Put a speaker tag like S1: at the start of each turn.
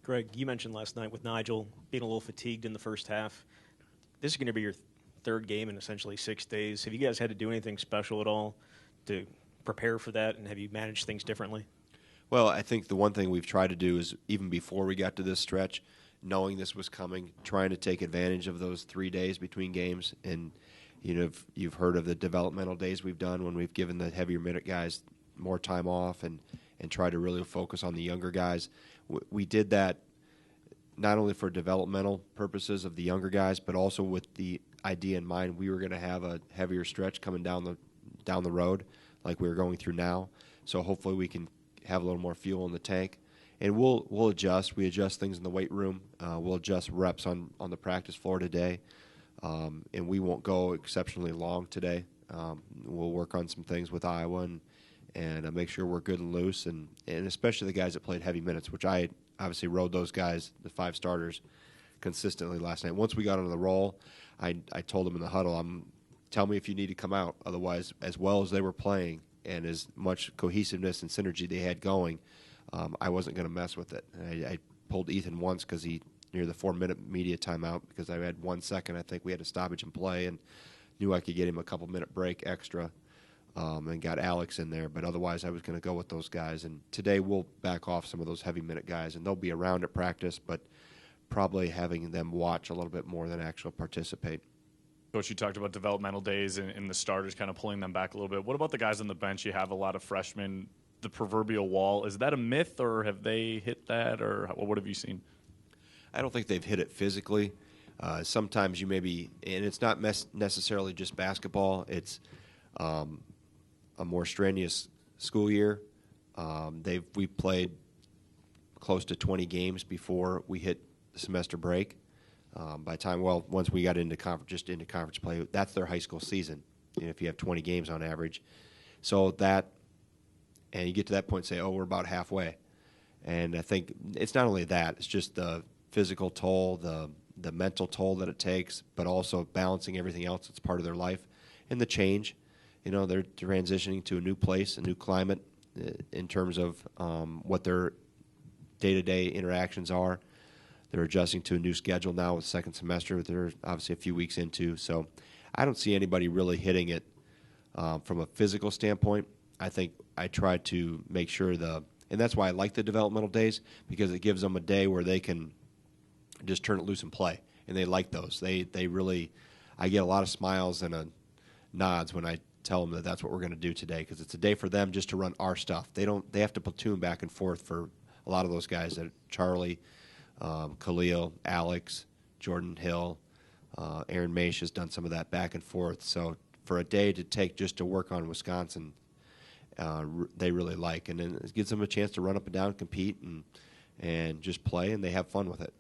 S1: Greg, you mentioned last night with Nigel being a little fatigued in the first half. This is going to be your third game in essentially 6 days. Have you guys had to do anything special at all to prepare for that, and have you managed things differently?
S2: Well, I think the one thing we've tried to do is, even before we got to this stretch, knowing this was coming, trying to take advantage of those 3 days between games. And, you've heard of the developmental days we've done when we've given the heavier minute guys more time off and try to really focus on the younger guys. We did that not only for developmental purposes of the younger guys, but also with the idea in mind we were going to have a heavier stretch coming down the road like we're going through now. So hopefully we can have a little more fuel in the tank. And we'll adjust. We adjust things in the weight room. We'll adjust reps on the practice floor today. And we won't go exceptionally long today. We'll work on some things with Iowa and make sure we're good and loose, and especially the guys that played heavy minutes, which I obviously rode those guys, the 5 starters, consistently last night. Once we got on the roll, I told them in the huddle, tell me if you need to come out. Otherwise, as well as they were playing and as much cohesiveness and synergy they had going, I wasn't going to mess with it. I pulled Ethan once because he near the 4-minute media timeout because I had 1 second. I think we had a stoppage in play and knew I could get him a couple-minute break extra. And got Alex in there, but otherwise I was going to go with those guys. And today we'll back off some of those heavy-minute guys, and they'll be around at practice, but probably having them watch a little bit more than actually participate.
S3: Coach, you talked about developmental days and the starters kind of pulling them back a little bit. What about the guys on the bench? You have a lot of freshmen, the proverbial wall. Is that a myth, or have they hit that, or what have you seen?
S2: I don't think they've hit it physically. Sometimes you maybe, and it's not necessarily just basketball, it's a more strenuous school year. We played close to 20 games before we hit the semester break. By the time, once we got into conference play, that's their high school season. If you have 20 games on average, so that, and you get to that point and say, we're about halfway. And I think it's not only that; it's just the physical toll, the mental toll that it takes, but also balancing everything else that's part of their life and the change. They're transitioning to a new place, a new climate in terms of what their day-to-day interactions are. They're adjusting to a new schedule now with second semester. They're obviously a few weeks into. So I don't see anybody really hitting it from a physical standpoint. I think I try to make sure and that's why I like the developmental days, because it gives them a day where they can just turn it loose and play. And they like those. They really, I get a lot of smiles and nods when I tell them that that's what we're going to do today, because it's a day for them just to run our stuff. They have to platoon back and forth for a lot of those guys, that Charlie, Khalil, Alex, Jordan Hill, Aaron Maish has done some of that back and forth. So for a day to take just to work on Wisconsin, they really like, and then it gives them a chance to run up and down, compete, and just play, and they have fun with it.